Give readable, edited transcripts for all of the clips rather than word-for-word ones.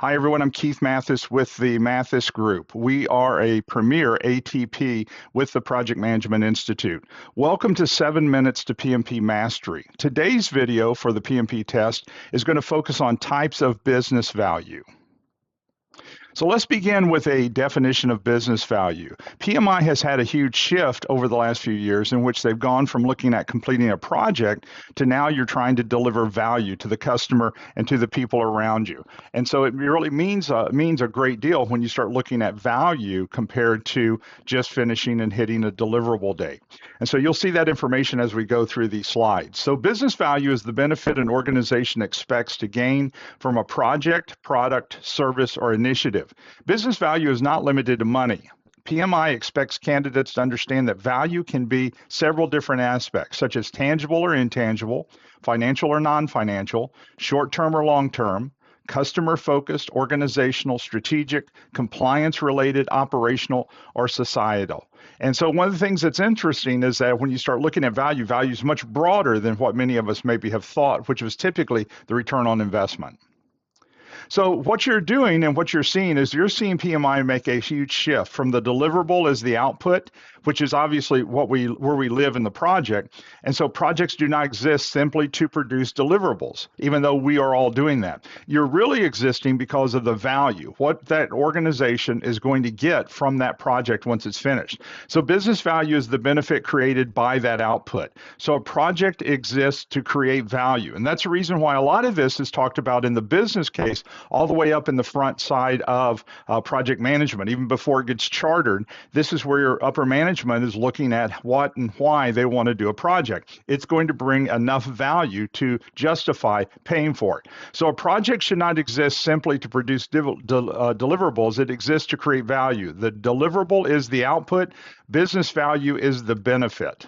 Hi, everyone. I'm Keith Mathis with the Mathis Group. We are a premier ATP with the Project Management Institute. Welcome to 7 Minutes to PMP Mastery. Today's video for the PMP test is going to focus on types of business value. So let's begin with a definition of business value. PMI has had a huge shift over the last few years in which they've gone from looking at completing a project to now you're trying to deliver value to the customer and to the people around you. And so it really means a great deal when you start looking at value compared to just finishing and hitting a deliverable date. And so you'll see that information as we go through these slides. So business value is the benefit an organization expects to gain from a project, product, service, or initiative. Business value is not limited to money. PMI expects candidates to understand that value can be several different aspects, such as tangible or intangible, financial or non-financial, short-term or long-term, customer-focused, organizational, strategic, compliance-related, operational, or societal. And so one of the things that's interesting is that when you start looking at value, value is much broader than what many of us maybe have thought, which was typically the return on investment. So what you're doing and what you're seeing is you're seeing PMI make a huge shift from the deliverable as the output, which is obviously where we live in the project. And so projects do not exist simply to produce deliverables, even though we are all doing that. You're really existing because of the value, what that organization is going to get from that project once it's finished. So business value is the benefit created by that output. So a project exists to create value. And that's the reason why a lot of this is talked about in the business case all the way up in the front side of project management. Even before it gets chartered, this is where your upper management is looking at what and why they want to do a project. It's going to bring enough value to justify paying for it. So a project should not exist simply to produce deliverables. It exists to create value. The deliverable is the output. Business value is the benefit.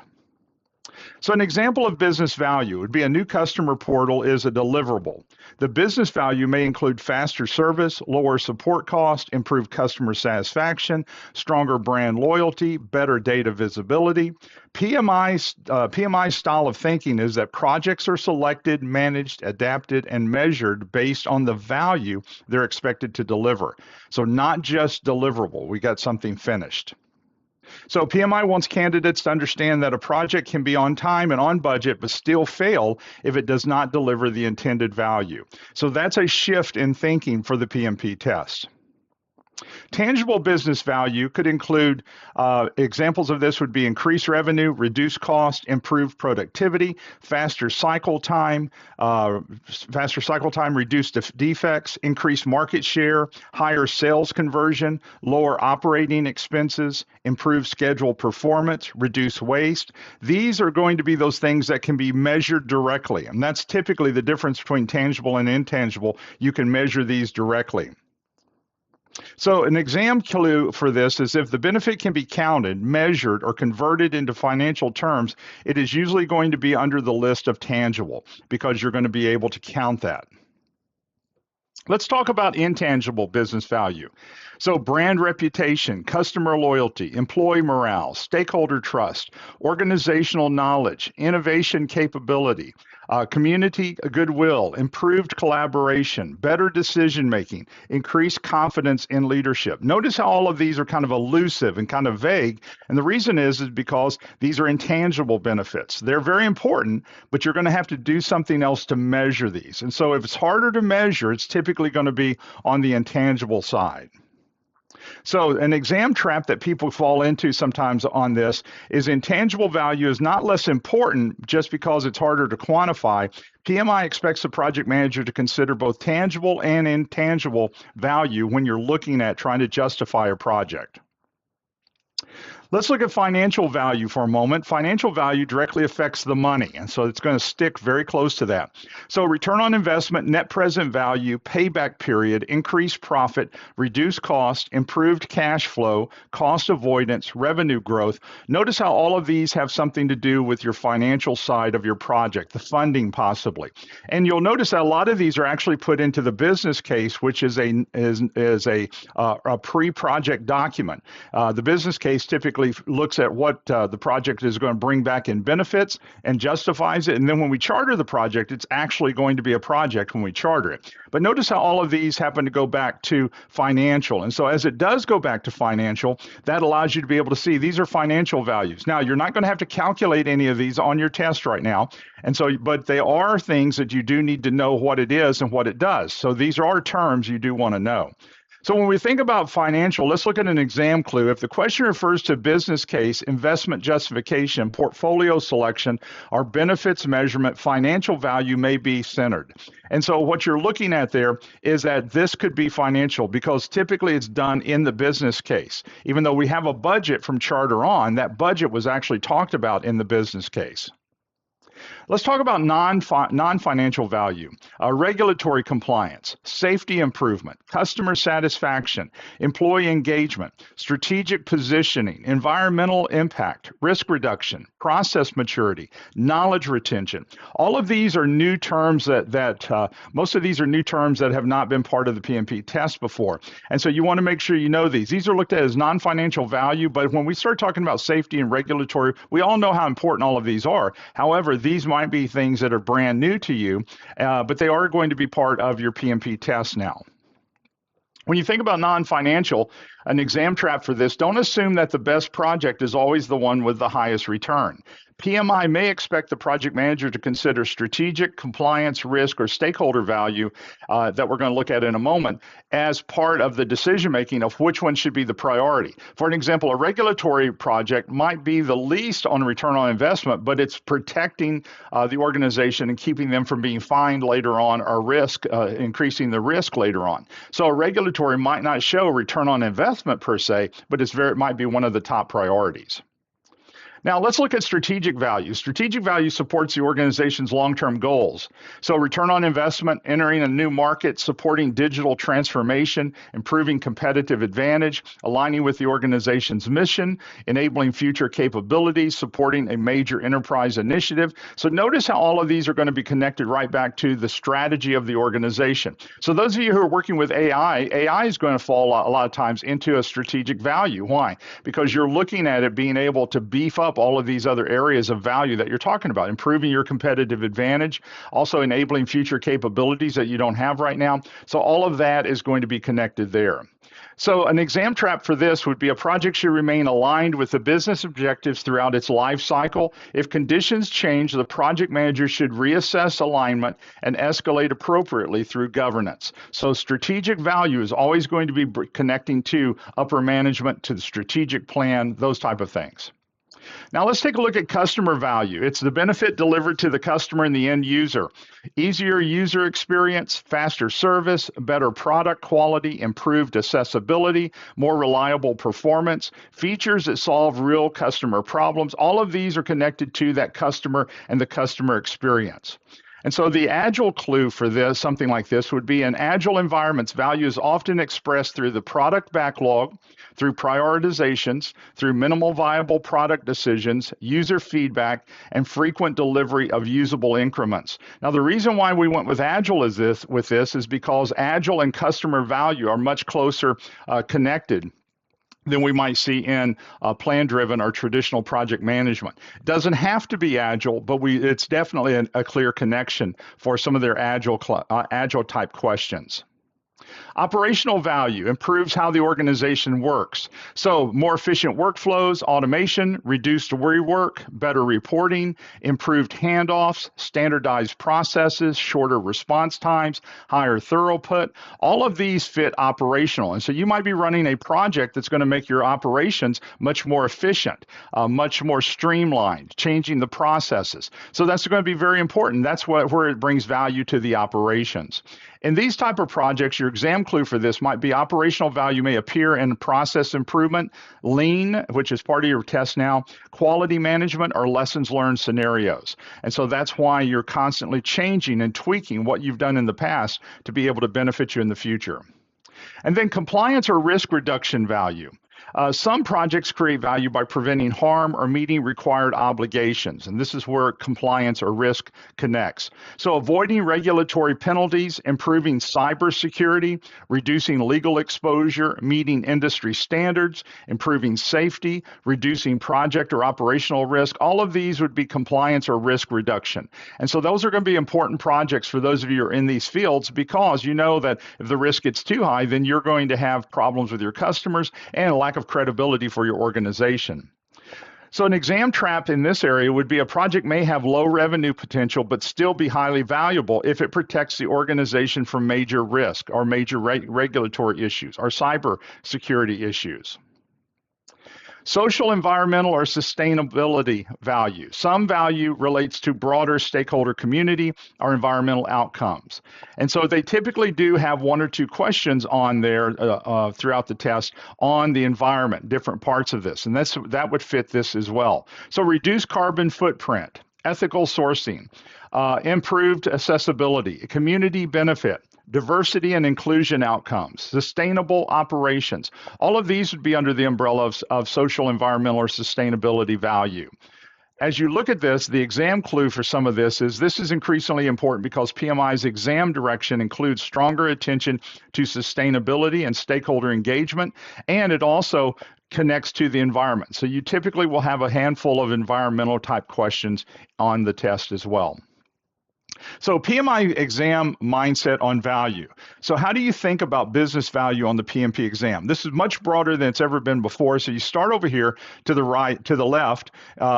So an example of business value would be a new customer portal is a deliverable. The business value may include faster service, lower support cost, improved customer satisfaction, stronger brand loyalty, better data visibility. PMI's style of thinking is that projects are selected, managed, adapted, and measured based on the value they're expected to deliver. So not just deliverable, we got something finished. So PMI wants candidates to understand that a project can be on time and on budget, but still fail if it does not deliver the intended value. So that's a shift in thinking for the PMP test. Tangible business value could include examples of this would be increased revenue, reduced cost, improved productivity, faster cycle time, reduced defects, increased market share, higher sales conversion, lower operating expenses, improved schedule performance, reduce waste. These are going to be those things that can be measured directly, and that's typically the difference between tangible and intangible. You can measure these directly. So an exam clue for this is if the benefit can be counted, measured, or converted into financial terms, it is usually going to be under the list of tangible because you're going to be able to count that. Let's talk about intangible business value. So brand reputation, customer loyalty, employee morale, stakeholder trust, organizational knowledge, innovation capability, community goodwill, improved collaboration, better decision making, increased confidence in leadership. Notice how all of these are kind of elusive and kind of vague. And the reason is because these are intangible benefits. They're very important, but you're going to have to do something else to measure these. And so if it's harder to measure, it's typically going to be on the intangible side. So an exam trap that people fall into sometimes on this is intangible value is not less important just because it's harder to quantify. PMI expects the project manager to consider both tangible and intangible value when you're looking at trying to justify a project. Let's look at financial value for a moment. Financial value directly affects the money, and so it's going to stick very close to that. So return on investment, net present value, payback period, increased profit, reduced cost, improved cash flow, cost avoidance, revenue growth. Notice how all of these have something to do with your financial side of your project, the funding possibly. And you'll notice that a lot of these are actually put into the business case, which is a pre-project document. The business case typically basically looks at what the project is going to bring back in benefits and justifies it. And then when we charter the project, it's actually going to be a project when we charter it. But notice how all of these happen to go back to financial. And so as it does go back to financial, that allows you to be able to see these are financial values. Now, you're not going to have to calculate any of these on your test right now. And so, but they are things that you do need to know what it is and what it does. So these are terms you do want to know. So when we think about financial, let's look at an exam clue. If the question refers to business case, investment justification, portfolio selection, or benefits measurement, financial value may be centered. And so what you're looking at there is that this could be financial because typically it's done in the business case. Even though we have a budget from charter on, that budget was actually talked about in the business case. Let's talk about non-financial value, regulatory compliance, safety improvement, customer satisfaction, employee engagement, strategic positioning, environmental impact, risk reduction, process maturity, knowledge retention. All of these are new terms most of these are new terms that have not been part of the PMP test before. And so you want to make sure you know these. These are looked at as non-financial value, but when we start talking about safety and regulatory, we all know how important all of these are. However, these might be things that are brand new to you, but they are going to be part of your PMP test now. When you think about non-financial, an exam trap for this, don't assume that the best project is always the one with the highest return. PMI may expect the project manager to consider strategic, compliance, risk, or stakeholder value that we're going to look at in a moment as part of the decision-making of which one should be the priority. For an example, a regulatory project might be the least on return on investment, but it's protecting the organization and keeping them from being fined later on or increasing the risk later on. So a regulatory might not show return on investment per se, but it might be one of the top priorities. Now, let's look at strategic value. Strategic value supports the organization's long-term goals. So return on investment, entering a new market, supporting digital transformation, improving competitive advantage, aligning with the organization's mission, enabling future capabilities, supporting a major enterprise initiative. So notice how all of these are going to be connected right back to the strategy of the organization. So those of you who are working with AI is going to fall a lot of times into a strategic value. Why? Because you're looking at it being able to beef up all of these other areas of value that you're talking about, improving your competitive advantage, also enabling future capabilities that you don't have right now. So all of that is going to be connected there. So an exam trap for this would be a project should remain aligned with the business objectives throughout its life cycle. If conditions change, the project manager should reassess alignment and escalate appropriately through governance. So strategic value is always going to be connecting to upper management, to the strategic plan, those type of things. Now let's take a look at customer value. It's the benefit delivered to the customer and the end user. Easier user experience, faster service, better product quality, improved accessibility, more reliable performance, features that solve real customer problems. All of these are connected to that customer and the customer experience. And so the agile clue for this, something like this, would be in agile environments, value is often expressed through the product backlog, through prioritizations, through minimal viable product decisions, user feedback, and frequent delivery of usable increments. Now, the reason why we went with agile with this is because agile and customer value are much closer connected than we might see in plan-driven or traditional project management. It doesn't have to be agile, but it's definitely a clear connection for some of their agile type questions. Operational value improves how the organization works. So more efficient workflows, automation, reduced rework, better reporting, improved handoffs, standardized processes, shorter response times, higher throughput. All of these fit operational. And so you might be running a project that's going to make your operations much more efficient, much more streamlined, changing the processes. So that's going to be very important. That's where it brings value to the operations. In these type of projects, your exam clue for this might be operational value may appear in process improvement, lean, which is part of your test now, quality management, or lessons learned scenarios. And so that's why you're constantly changing and tweaking what you've done in the past to be able to benefit you in the future. And then compliance or risk reduction value. Some projects create value by preventing harm or meeting required obligations, and this is where compliance or risk connects. So, avoiding regulatory penalties, improving cybersecurity, reducing legal exposure, meeting industry standards, improving safety, reducing project or operational risk. All of these would be compliance or risk reduction. And so, those are going to be important projects for those of you who are in these fields because you know that if the risk gets too high, then you're going to have problems with your customers and a lack of credibility for your organization. So an exam trap in this area would be a project may have low revenue potential, but still be highly valuable if it protects the organization from major risk or major regulatory issues or cyber security issues. Social, environmental, or sustainability value. Some value relates to broader stakeholder community or environmental outcomes. And so they typically do have one or two questions on there throughout the test on the environment, different parts of this. And that would fit this as well. So reduce carbon footprint, ethical sourcing, improved accessibility, community benefit, diversity and inclusion outcomes, sustainable operations. All of these would be under the umbrella of social, environmental, or sustainability value. As you look at this, the exam clue for some of this is increasingly important because PMI's exam direction includes stronger attention to sustainability and stakeholder engagement, and it also connects to the environment. So you typically will have a handful of environmental type questions on the test as well. So PMI exam mindset on value. So how do you think about business value on the PMP exam? This is much broader than it's ever been before. So you start over here to the right, to the left,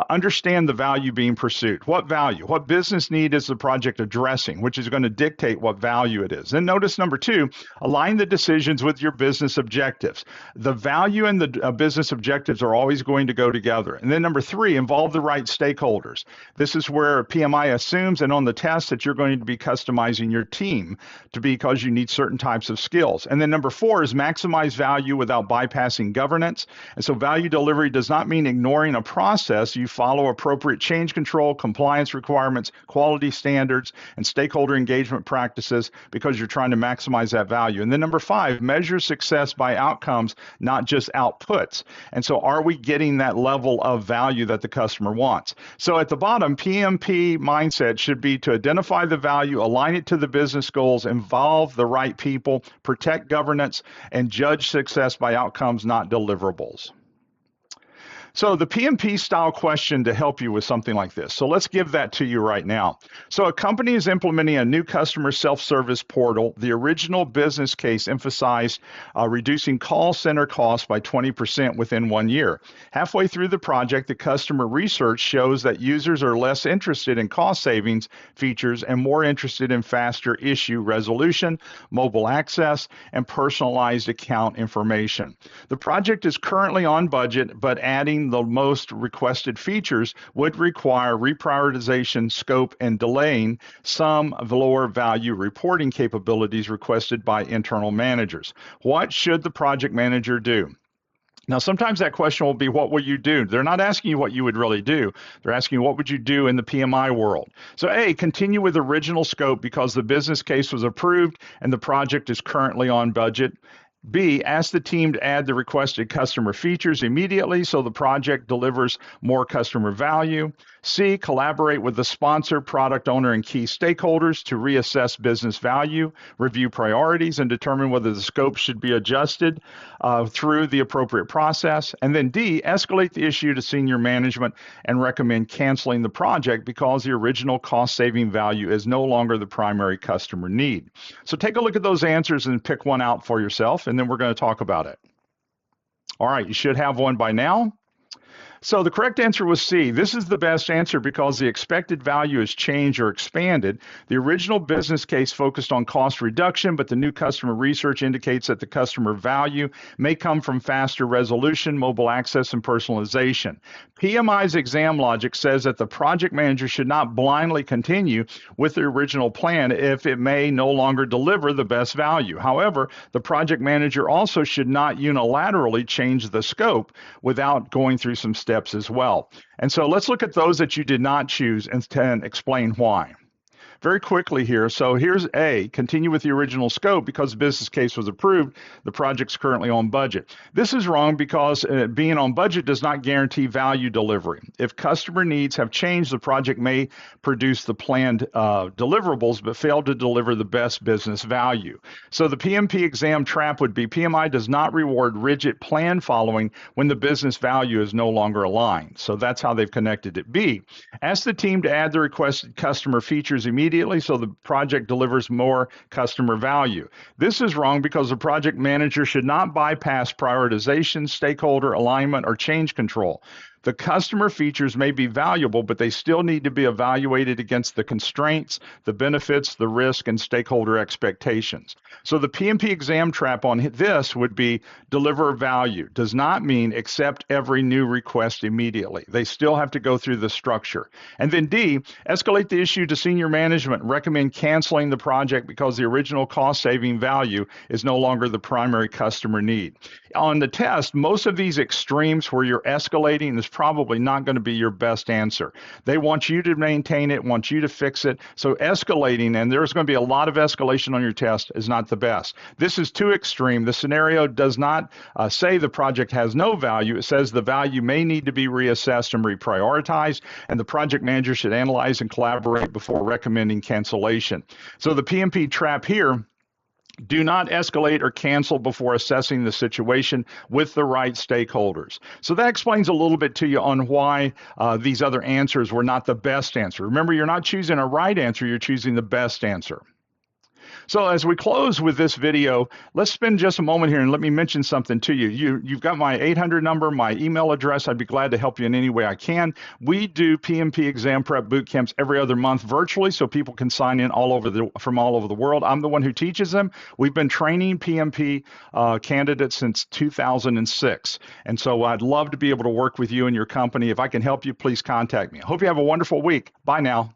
understand the value being pursued. What value? What business need is the project addressing, which is going to dictate what value it is. Then notice number two, align the decisions with your business objectives. The value and the business objectives are always going to go together. And then number three, involve the right stakeholders. This is where PMI assumes and on the test that you're going to be customizing your team because you need certain types of skills. And then number four is maximize value without bypassing governance. And so value delivery does not mean ignoring a process. You follow appropriate change control, compliance requirements, quality standards, and stakeholder engagement practices because you're trying to maximize that value. And then number five, measure success by outcomes, not just outputs. And so are we getting that level of value that the customer wants? So at the bottom, PMP mindset should be to identify the value, align it to the business goals, involve the right people, protect governance, and judge success by outcomes, not deliverables. So the PMP style question to help you with something like this. So let's give that to you right now. So a company is implementing a new customer self-service portal. The original business case emphasized reducing call center costs by 20% within 1 year. Halfway through the project, the customer research shows that users are less interested in cost savings features and more interested in faster issue resolution, mobile access, and personalized account information. The project is currently on budget, but adding the most requested features would require reprioritization, scope, and delaying some of the lower value reporting capabilities requested by internal managers. What should the project manager do? Now, sometimes that question will be, what will you do? They're not asking you what you would really do. They're asking you, what would you do in the PMI world? So A, continue with original scope because the business case was approved and the project is currently on budget. B, ask the team to add the requested customer features immediately so the project delivers more customer value. C, collaborate with the sponsor, product owner, and key stakeholders to reassess business value, review priorities, and determine whether the scope should be adjusted through the appropriate process. And then D, escalate the issue to senior management and recommend canceling the project because the original cost-saving value is no longer the primary customer need. So take a look at those answers and pick one out for yourself, and then we're going to talk about it. All right, you should have one by now. So the correct answer was C. This is the best answer because the expected value has changed or expanded. The original business case focused on cost reduction, but the new customer research indicates that the customer value may come from faster resolution, mobile access, and personalization. PMI's exam logic says that the project manager should not blindly continue with the original plan if it may no longer deliver the best value. However, the project manager also should not unilaterally change the scope without going through some steps as well. And so let's look at those that you did not choose and explain why. very quickly here. So here's A, continue with the original scope because the business case was approved. The project's currently on budget. This is wrong because being on budget does not guarantee value delivery. If customer needs have changed, the project may produce the planned deliverables but fail to deliver the best business value. So the PMP exam trap would be PMI does not reward rigid plan following when the business value is no longer aligned. So that's how they've connected it. B, ask the team to add the requested customer features immediately so the project delivers more customer value. This is wrong because the project manager should not bypass prioritization, stakeholder alignment, or change control. The customer features may be valuable, but they still need to be evaluated against the constraints, the benefits, the risk, and stakeholder expectations. So the PMP exam trap on this would be deliver value. Does not mean accept every new request immediately. They still have to go through the structure. And then D, escalate the issue to senior management. Recommend canceling the project because the original cost-saving value is no longer the primary customer need. On the test, most of these extremes where you're escalating is probably not going to be your best answer. They want you to maintain it, want you to fix it. So escalating, and there's going to be a lot of escalation on your test, is not the best. This is too extreme. The scenario does not say the project has no value. It says the value may need to be reassessed and reprioritized, and the project manager should analyze and collaborate before recommending cancellation. So the PMP trap here, do not escalate or cancel before assessing the situation with the right stakeholders. So that explains a little bit to you on why these other answers were not the best answer. Remember, you're not choosing a right answer, you're choosing the best answer. So as we close with this video, let's spend just a moment here and let me mention something to you. You've got my 800 number, my email address. I'd be glad to help you in any way I can. We do PMP exam prep boot camps every other month virtually so people can sign in from all over the world. I'm the one who teaches them. We've been training PMP candidates since 2006. And so I'd love to be able to work with you and your company. If I can help you, please contact me. I hope you have a wonderful week. Bye now.